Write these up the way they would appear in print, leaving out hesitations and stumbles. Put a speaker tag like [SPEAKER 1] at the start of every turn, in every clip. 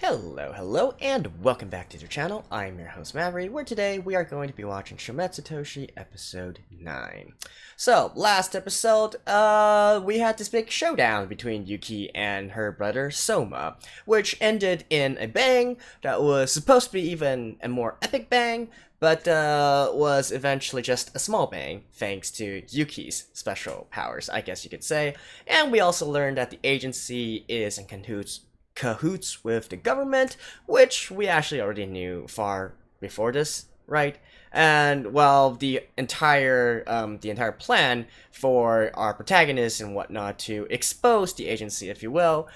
[SPEAKER 1] Hello, and welcome back to the channel. I'm your host, Maverick, where today we are going to be watching Shoumetsu Toshi episode 9. So, last episode, we had this big showdown between Yuki and her brother, Soma, which ended in a bang that was supposed to be even a more epic bang, but was eventually just a small bang, thanks to Yuki's special powers, I guess you could say. And we also learned that the agency is in cahoots with the government, which we actually already knew far before this, right? And well, the entire plan for our protagonists and whatnot to expose the agency, if you will,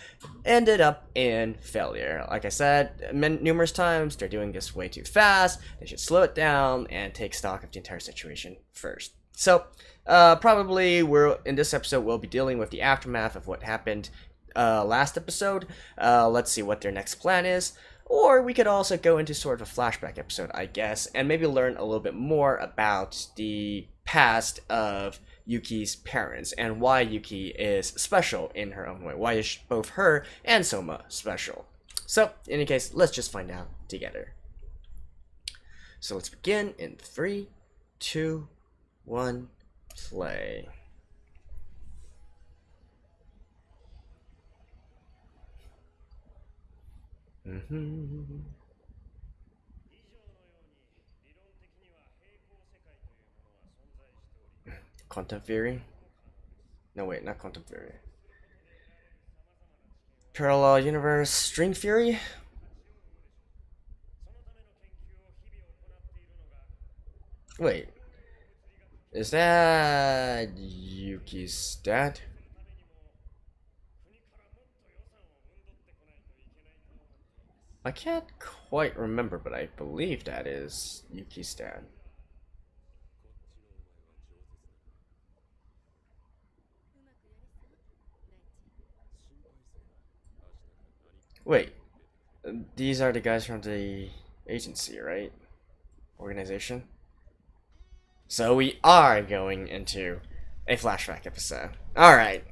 [SPEAKER 1] ended up in failure. Like I said numerous times, they're doing this way too fast. They should slow it down and take stock of the entire situation first. So, probably we're in this episode we'll be dealing with the aftermath of what happened last episode. Let's see what their next plan is. Or we could also go into sort of a flashback episode, I guess, and maybe learn a little bit more about the past of Yuki's parents and why Yuki is special in her own way. Why is both her and Soma special? So, in any case, let's just find out together. So let's begin in 3, 2, 1, play. Quantum theory? No, wait, not quantum theory. Parallel universe string theory? Wait, is that Yuki's dad? I can't quite remember, but I believe that is Yuki's dad. Wait, these are the guys from the agency, right? Organization? So we are going into a flashback episode. Alright,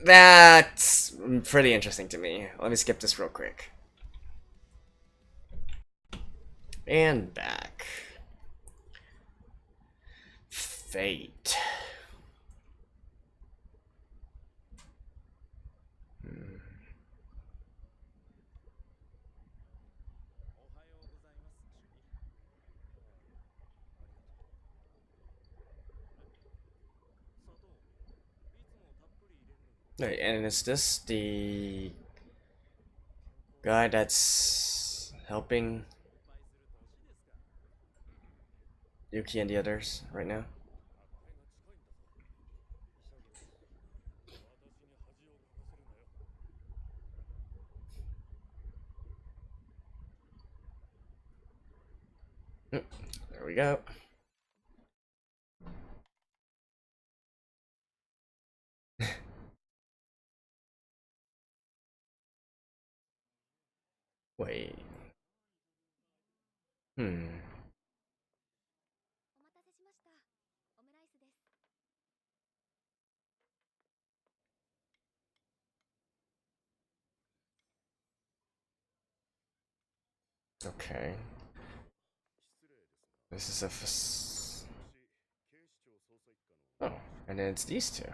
[SPEAKER 1] that's pretty interesting to me. Let me skip this real quick. And back. Fate. Wait, and is this the guy that's helping Yuki and the others right now? There we go. Wait. Hmm. Okay. This is oh, and then it's these two.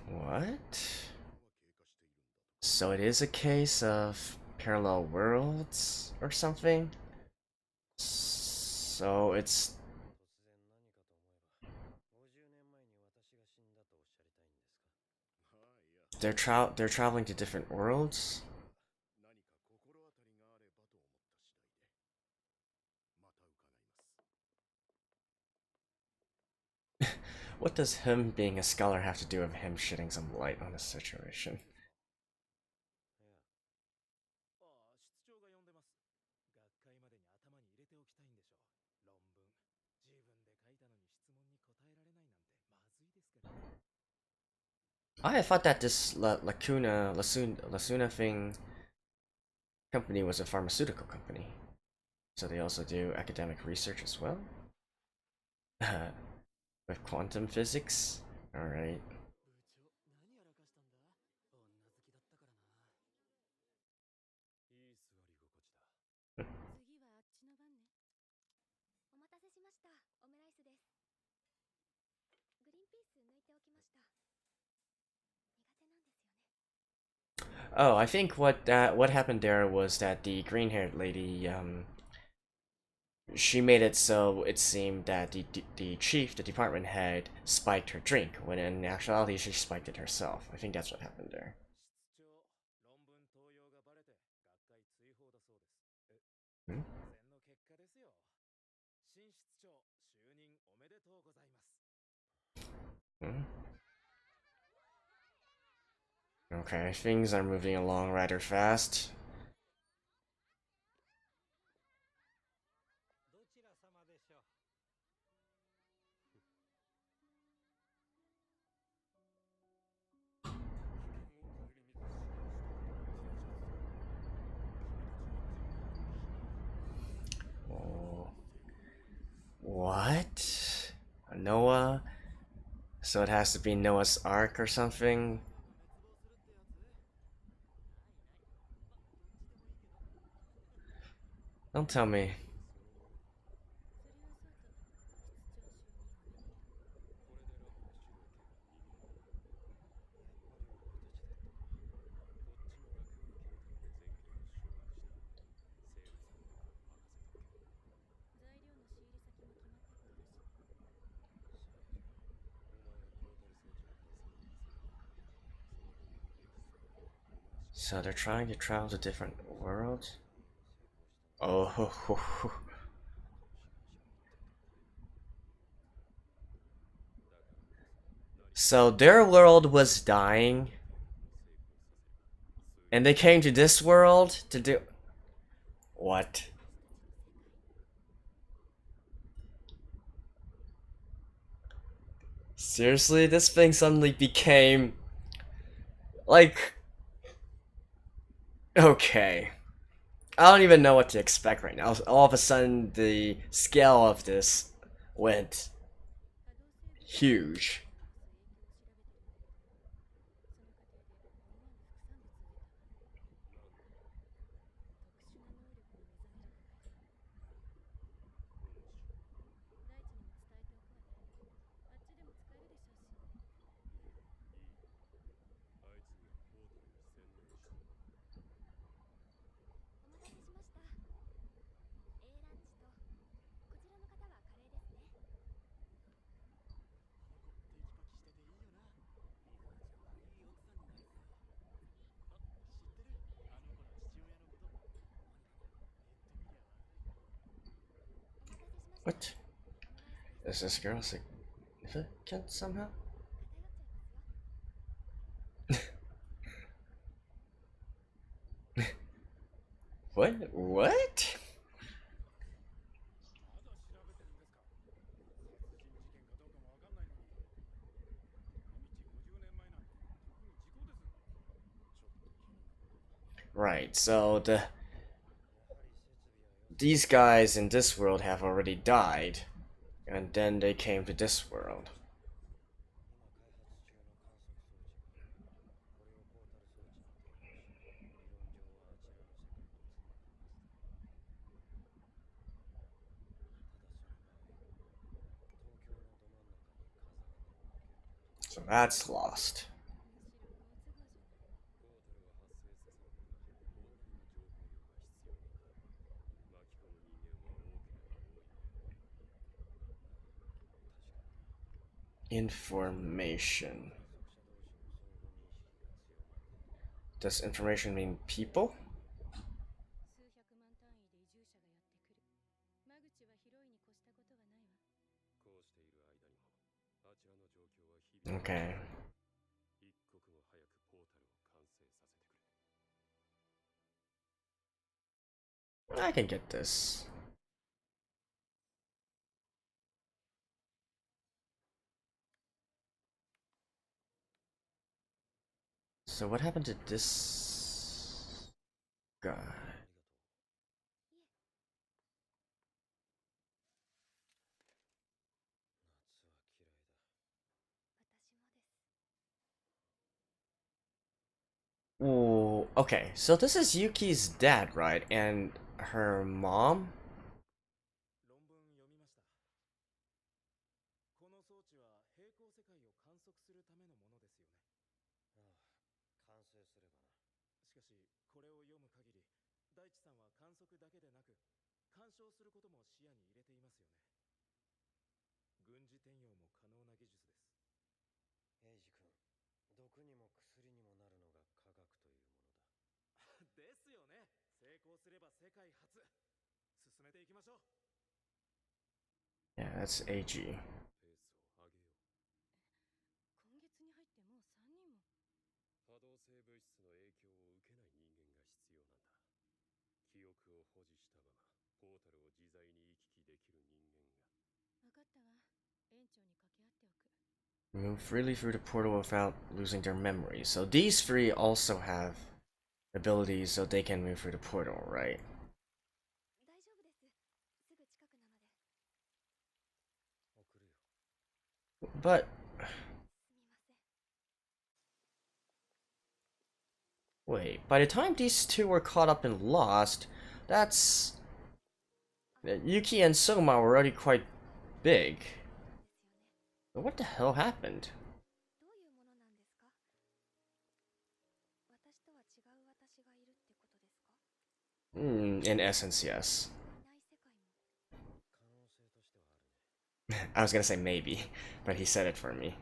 [SPEAKER 1] What? So it is a case of parallel worlds or something? So it's they're traveling to different worlds? What does him being a scholar have to do with him shedding some light on the situation? I thought that this Lasuna thing company was a pharmaceutical company. So they also do academic research as well? With quantum physics? Alright. Oh, I think what happened there was that the green-haired lady, she made it so it seemed that the chief, the department head, spiked her drink, when in actuality she spiked it herself. I think that's what happened there. Hmm? Hmm? Okay, things are moving along rather fast. Oh, what? Noah? So it has to be Noah's Ark or something? Don't tell me. So they're trying to travel to different worlds? Oh. So their world was dying, and they came to this world to do. What? Seriously? This thing suddenly became. Like. Okay. I don't even know what to expect right now. All of a sudden, the scale of this went huge. What? Is this girl significant somehow? What? What? Right, so these guys in this world have already died, and then they came to this world. So that's lost. Information. Does information mean people? Okay. I can get this. So what happened to this guy? Ooh, okay, so this is Yuki's dad, right? And her mom? Yeah, that's AG. Move freely through the portal without losing their memory. So these three also have abilities so they can move through the portal, right? But wait, by the time these two were caught up and lost, that's Yuki and Soma were already quite big. But what the hell happened? In essence, yes. I was gonna say maybe, but he said it for me.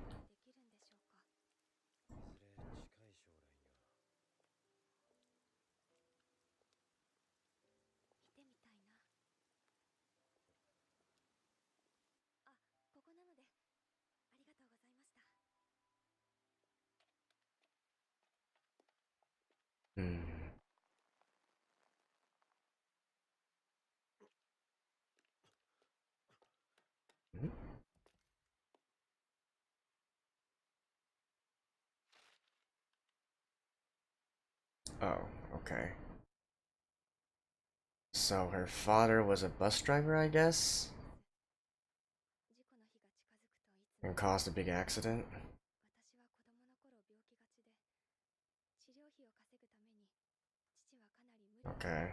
[SPEAKER 1] Hmm. Oh, okay. So her father was a bus driver, I guess? And caused a big accident? Okay.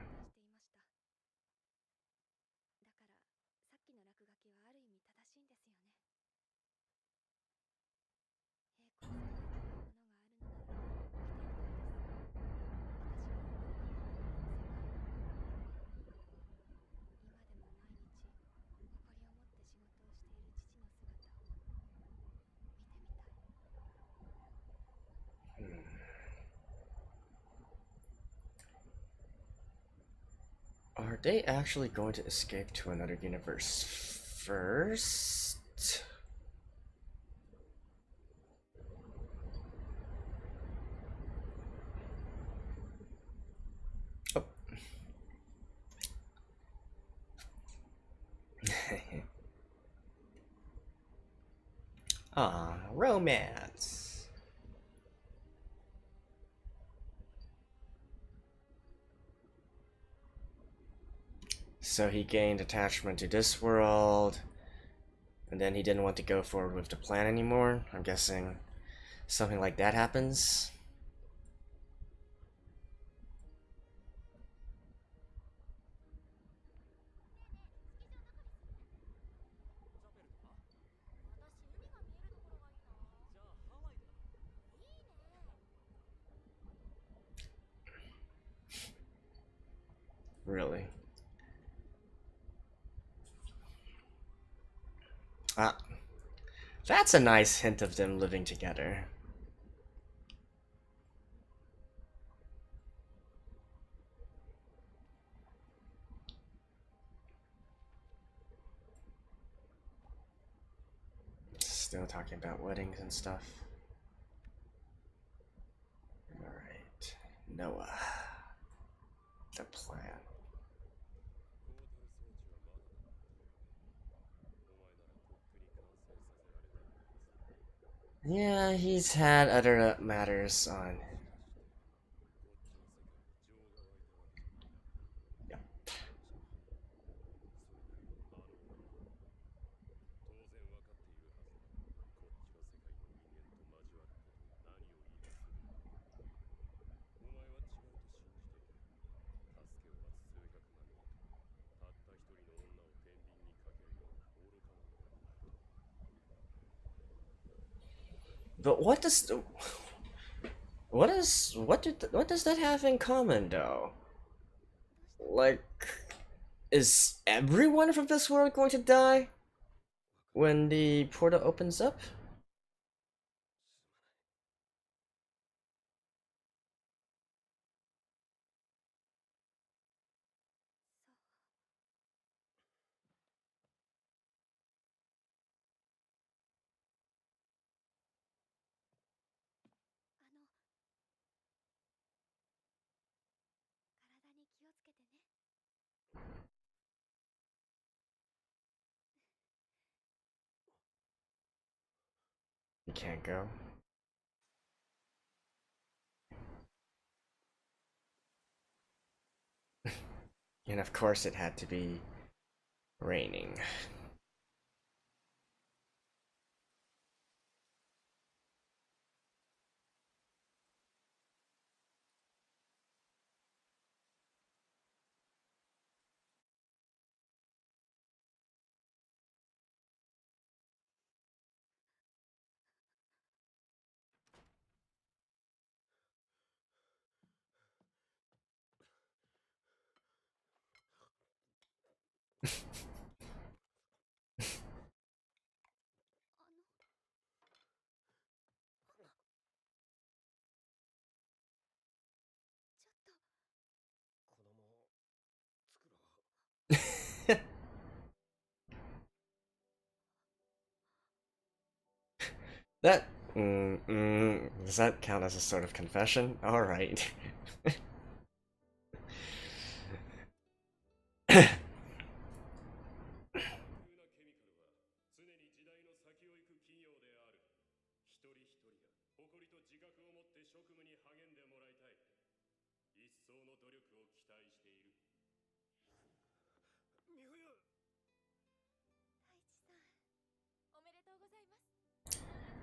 [SPEAKER 1] Are they actually going to escape to another universe first? Oh. Ah, romance. So he gained attachment to this world, and then he didn't want to go forward with the plan anymore. I'm guessing something like that happens. Really. Ah, that's a nice hint of them living together. Still talking about weddings and stuff. Alright. Noah. The plan. Yeah, he's had other matters on But what does that have in common though? Like, is everyone from this world going to die when the portal opens up? You can't go. And of course, it had to be raining. That does that count as a sort of confession? All right.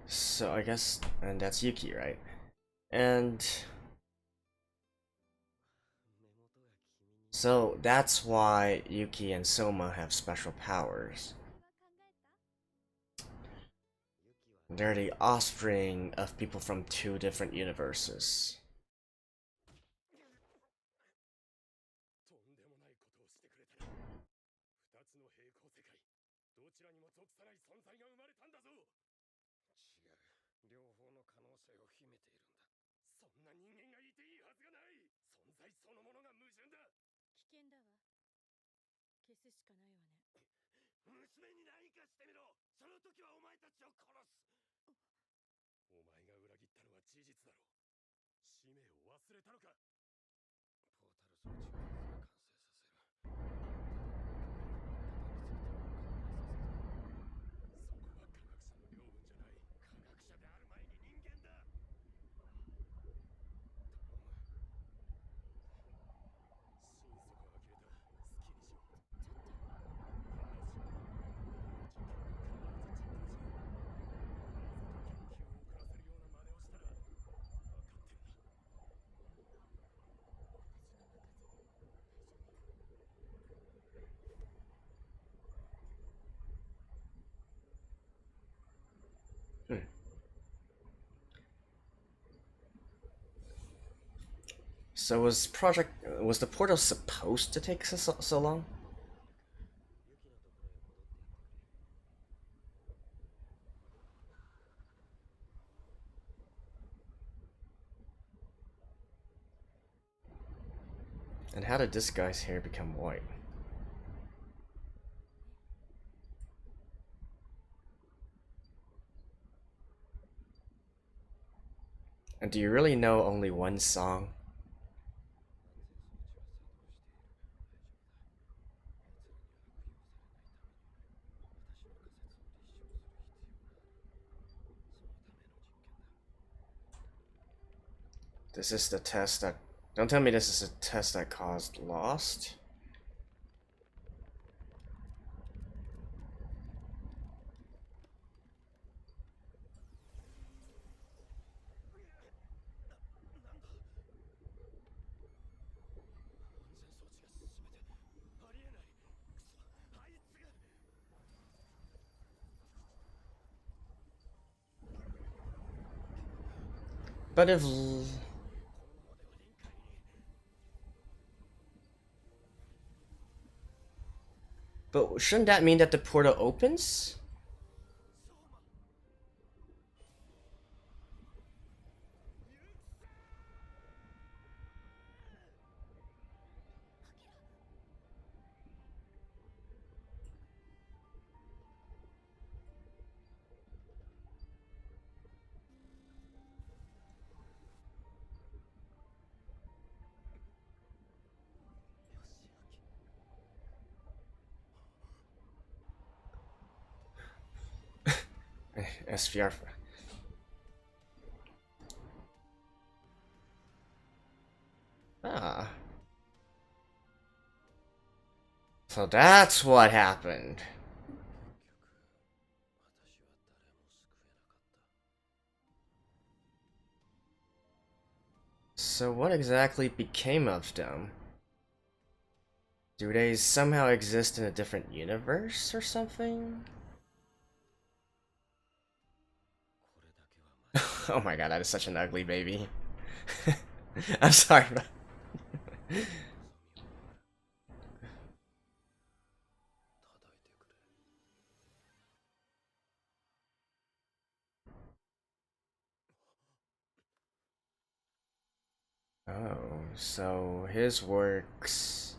[SPEAKER 1] So I guess, and that's Yuki, right? And so that's why Yuki and Soma have special powers. They're the offspring of people from two different universes. Hmm. So was the portal supposed to take so long? And how did this guy's hair become white? And do you really know only one song? This is the test that. Don't tell me this is a test that caused Lost? But if... But shouldn't that mean that the portal opens? SPR. Ah. So that's what happened. So what exactly became of them? Do they somehow exist in a different universe or something? Oh my god, that is such an ugly baby. I'm sorry, but... Oh, so his works...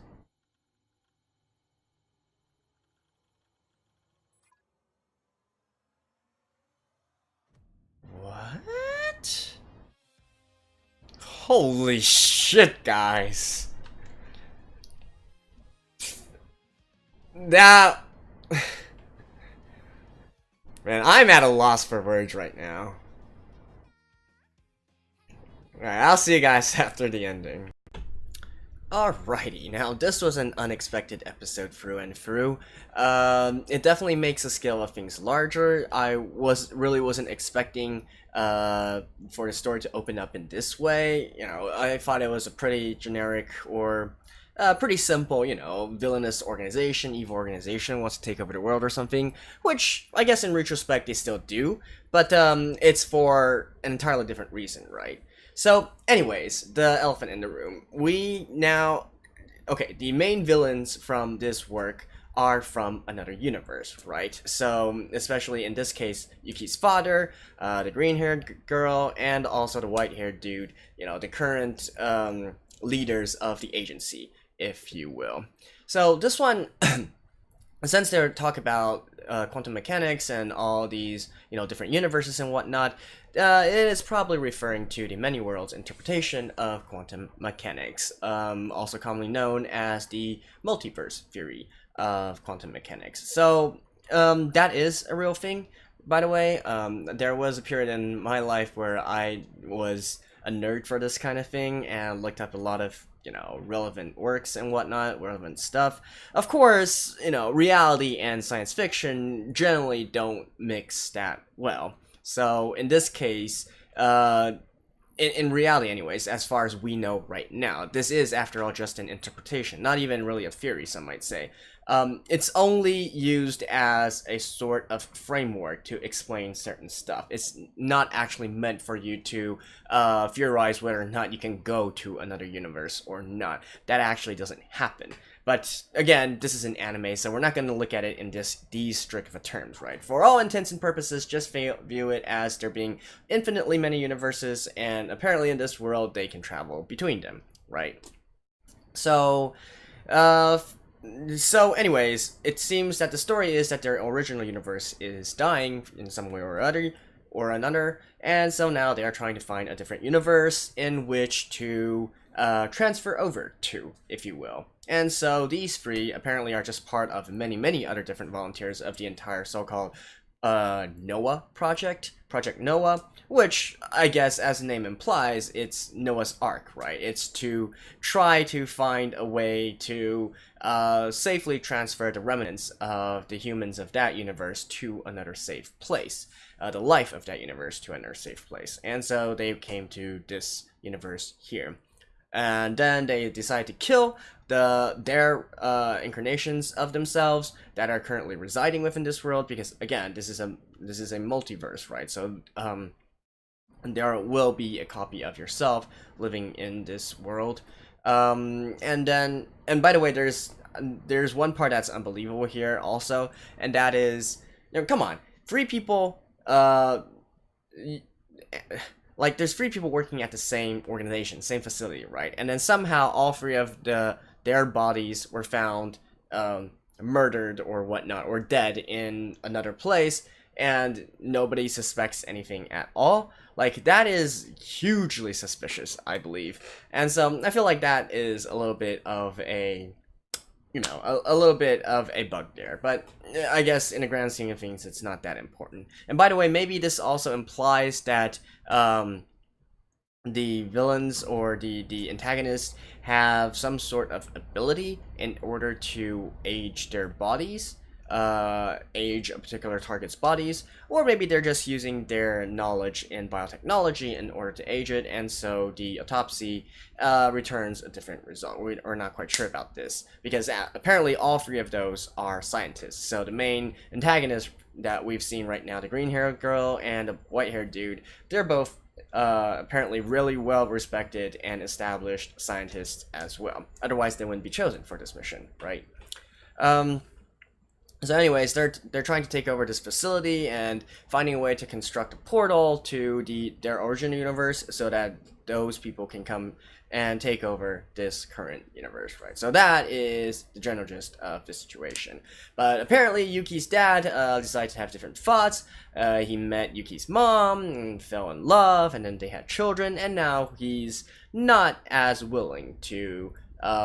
[SPEAKER 1] What? Holy shit, guys. That... Man, I'm at a loss for words right now. Alright, I'll see you guys after the ending. Alrighty, now this was an unexpected episode through and through. It definitely makes the scale of things larger. I really wasn't expecting for the story to open up in this way. You know, I thought it was a pretty generic or pretty simple, you know, villainous organization, evil organization wants to take over the world or something, which I guess in retrospect they still do, but it's for an entirely different reason, right? So, anyways, the elephant in the room. We now... Okay, the main villains from this work are from another universe, right? So, especially in this case, Yuki's father, the green-haired girl, and also the white-haired dude, you know, the current leaders of the agency, if you will. So, this one... Since they're talk about quantum mechanics and all these, you know, different universes and whatnot, it is probably referring to the many worlds interpretation of quantum mechanics, also commonly known as the multiverse theory of quantum mechanics. So that is a real thing, by the way. There was a period in my life where I was a nerd for this kind of thing and looked up a lot of, you know, relevant works and whatnot, relevant stuff. Of course, you know, reality and science fiction generally don't mix that well. So in this case, in reality anyways, as far as we know right now, this is after all just an interpretation, not even really a theory, some might say. It's only used as a sort of framework to explain certain stuff. It's not actually meant for you to theorize whether or not you can go to another universe or not. That actually doesn't happen. But again, this is an anime, so we're not going to look at it in these strict of terms, right? For all intents and purposes, just view it as there being infinitely many universes, and apparently in this world they can travel between them, right? So, anyways, it seems that the story is that their original universe is dying in some way or another, and so now they are trying to find a different universe in which to transfer over to, if you will. And so these three apparently are just part of many other different volunteers of the entire so-called Noah project, Project Noah, which I guess, as the name implies, it's Noah's Ark, right? It's to try to find a way to safely transfer the remnants of the humans of that universe to another safe place, the life of that universe to another safe place. And so they came to this universe here. And then they decide to kill their incarnations of themselves that are currently residing within this world, because again, this is a multiverse, right? So there will be a copy of yourself living in this world. And by the way, there's one part that's unbelievable here also, and that is, come on, three people, like there's three people working at the same organization, same facility, right? And then somehow all three of their bodies were found murdered or whatnot, or dead in another place, and nobody suspects anything at all. Like, that is hugely suspicious, I believe. And so I feel like that is a little bit of a, a little bit of a bug there. But I guess in the grand scheme of things, it's not that important. And by the way, maybe this also implies that the villains or the antagonists have some sort of ability in order to age their bodies, age a particular target's bodies, or maybe they're just using their knowledge in biotechnology in order to age it, and so the autopsy returns a different result. We're not quite sure about this, because apparently all three of those are scientists. So the main antagonists that we've seen right now, the green-haired girl and the white-haired dude, they're both apparently really well respected and established scientists as well. Otherwise, they wouldn't be chosen for this mission, right? So anyways, they're trying to take over this facility and finding a way to construct a portal to their origin universe so that those people can come and take over this current universe, right? So that is the general gist of the situation. But apparently Yuki's dad decided to have different thoughts. He met Yuki's mom and fell in love, and then they had children, and now he's not as willing to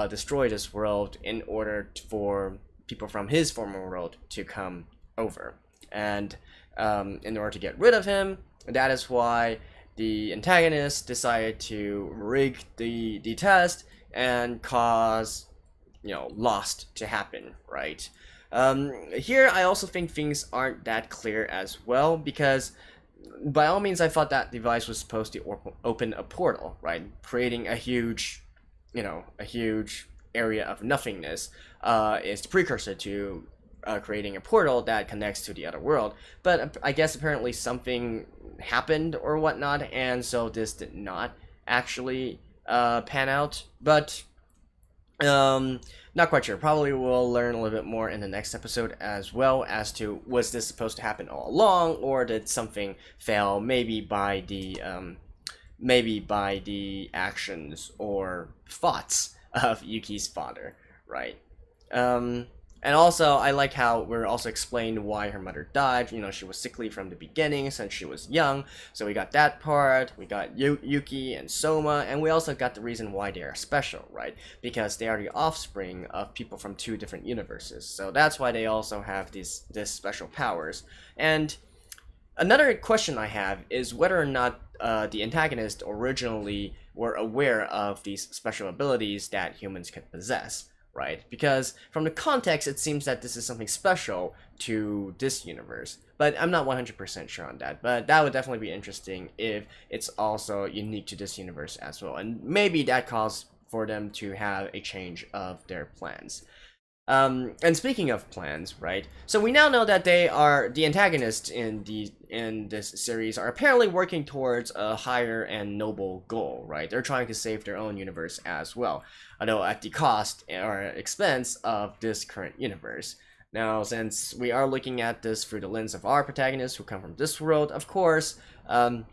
[SPEAKER 1] destroy this world in order for people from his former world to come over. And in order to get rid of him, that is why the antagonist decided to rig the test and cause, lost to happen, right? Here, I also think things aren't that clear as well, because by all means, I thought that device was supposed to open a portal, right? Creating a huge, a huge area of nothingness is the precursor to creating a portal that connects to the other world. But I guess apparently something happened or whatnot, and so this did not actually pan out. But not quite sure. Probably we'll learn a little bit more in the next episode as well as to, was this supposed to happen all along, or did something fail, maybe by the actions or thoughts of Yuki's father, right? And also, I like how we're also explained why her mother died. She was sickly from the beginning since she was young. So we got that part. We got Yuki and Soma. And we also got the reason why they are special, right? Because they are the offspring of people from two different universes. So that's why they also have this special powers. And another question I have is whether or not the antagonists originally were aware of these special abilities that humans could possess. Right? Because from the context, it seems that this is something special to this universe. But I'm not 100% sure on that. But that would definitely be interesting if it's also unique to this universe as well. And maybe that caused for them to have a change of their plans. And speaking of plans, right? So we now know that they are the antagonists in this series are apparently working towards a higher and noble goal, right? They're trying to save their own universe as well, although at the cost or expense of this current universe. Now, since we are looking at this through the lens of our protagonists who come from this world, of course, and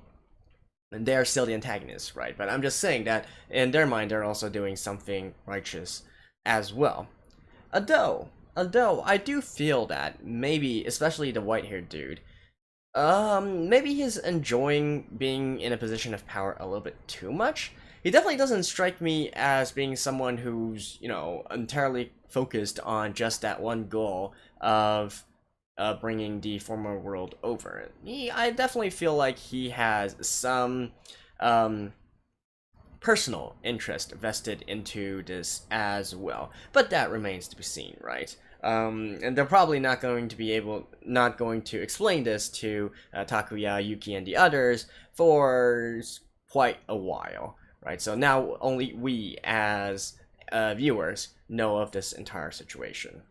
[SPEAKER 1] they're still the antagonists, right? But I'm just saying that in their mind, they're also doing something righteous as well. Although I do feel that maybe, especially the white-haired dude, maybe he's enjoying being in a position of power a little bit too much. He definitely doesn't strike me as being someone who's, entirely focused on just that one goal of bringing the former world over. I definitely feel like he has some personal interest vested into this as well, but that remains to be seen, right? And they're probably not going to explain this to Takuya, Yuki, and the others for quite a while, right? So now only we as viewers know of this entire situation.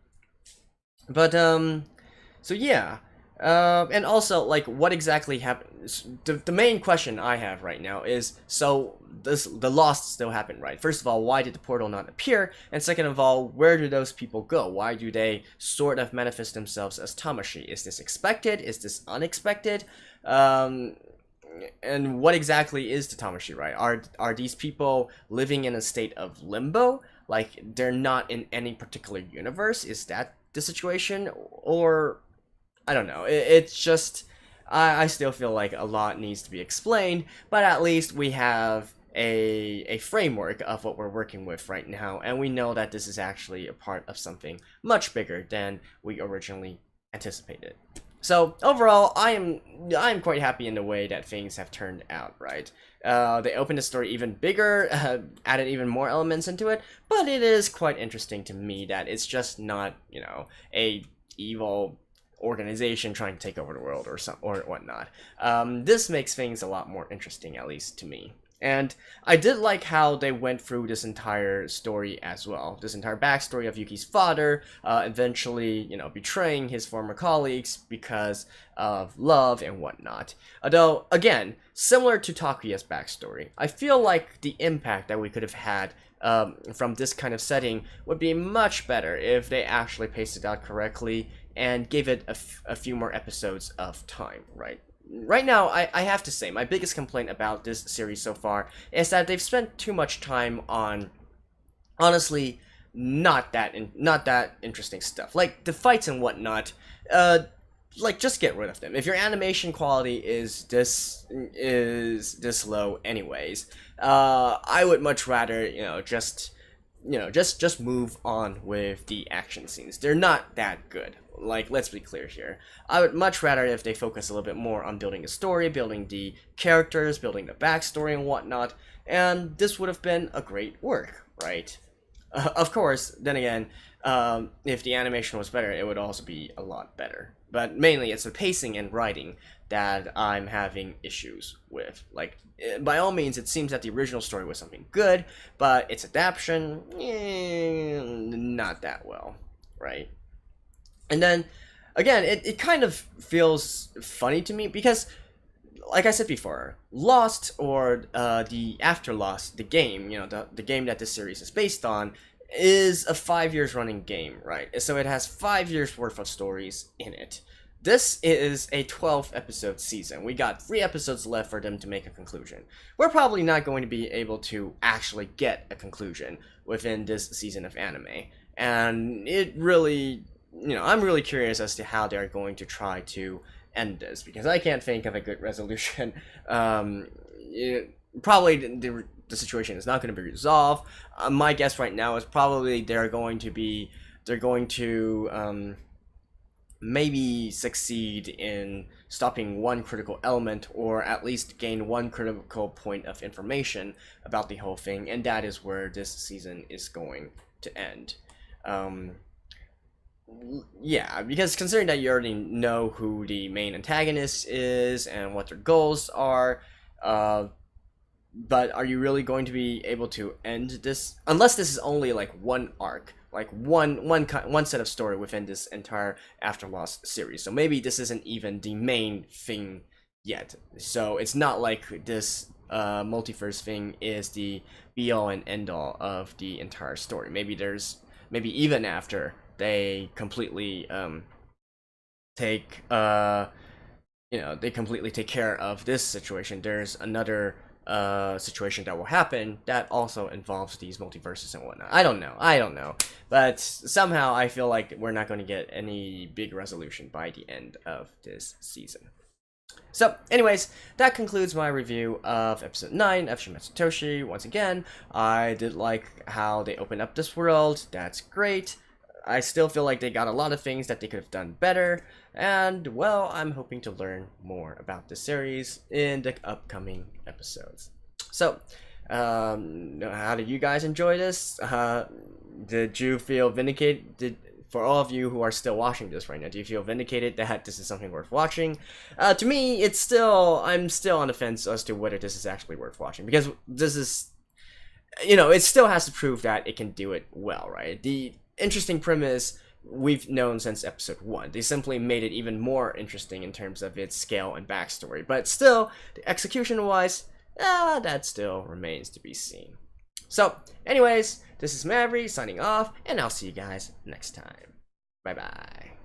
[SPEAKER 1] But so yeah, And also, like, what exactly happens? The main question I have right now is, so the lost still happened, right? First of all, why did the portal not appear? And second of all, where do those people go? Why do they sort of manifest themselves as Tamashi? Is this expected? Is this unexpected? And what exactly is the Tamashi, right? Are these people living in a state of limbo? Like, they're not in any particular universe? Is that the situation? Or I don't know. It's just I still feel like a lot needs to be explained, but at least we have a framework of what we're working with right now, and we know that this is actually a part of something much bigger than we originally anticipated. So overall, I am quite happy in the way that things have turned out, right? They opened the story even bigger, added even more elements into it, but it is quite interesting to me that it's just not, you know, a evil organization trying to take over the world or whatnot. This makes things a lot more interesting, at least to me. And I did like how they went through this entire story as well. This entire backstory of Yuki's father, eventually, you know, betraying his former colleagues because of love and whatnot. Although, again, similar to Takuya's backstory, I feel like the impact that we could have had from this kind of setting would be much better if they actually paced it out correctly and gave it a few more episodes of time, right? Right now, I have to say, my biggest complaint about this series so far is that they've spent too much time on, honestly, not that interesting stuff. Like, the fights and whatnot, like, just get rid of them. If your animation quality is this low anyways, I would much rather, just move on with the action scenes. They're not that good. Like, let's be clear here. I would much rather if they focus a little bit more on building the story, building the characters, building the backstory and whatnot, and this would have been a great work, right? Of course, then again, if the animation was better, it would also be a lot better. But mainly, it's the pacing and writing that I'm having issues with. Like, by all means, it seems that the original story was something good, but its adaptation, not that well, right? And then, again, it kind of feels funny to me because, like I said before, Lost, or the After Lost, the game, the game that this series is based on, is a 5 years running game, right? So it has 5 years worth of stories in it. This is a 12 episode season. We got 3 episodes left for them to make a conclusion. We're probably not going to be able to actually get a conclusion within this season of anime. And it really, I'm really curious as to how they're going to try to end this, because I can't think of a good resolution. Probably the situation is not going to be resolved. My guess right now is probably they're going to maybe succeed in stopping one critical element, or at least gain one critical point of information about the whole thing, and that is where this season is going to end. Yeah, because considering that you already know who the main antagonist is and what their goals are, but are you really going to be able to end this? Unless this is only like one arc, like one set of story within this entire After Lost series. So maybe this isn't even the main thing yet. So it's not like this multiverse thing is the be all and end all of the entire story. Maybe even after they completely take care of this situation, there's another situation that will happen that also involves these multiverses and whatnot. I don't know, but somehow I feel like we're not going to get any big resolution by the end of this season. So, anyways, that concludes my review of episode 9 of Shoumetsu Toshi. Once again, I did like how they opened up this world. That's great. I still feel like they got a lot of things that they could have done better, and, well, I'm hoping to learn more about the series in the upcoming episodes. So, how did you guys enjoy this? Did you feel vindicated? For all of you who are still watching this right now, do you feel vindicated that this is something worth watching? To me, I'm still on the fence as to whether this is actually worth watching, because this is, it still has to prove that it can do it well, right? The interesting premise we've known since episode 1. They simply made it even more interesting in terms of its scale and backstory. But still, execution-wise, that still remains to be seen. So, anyways, this is Maverick signing off, and I'll see you guys next time. Bye-bye.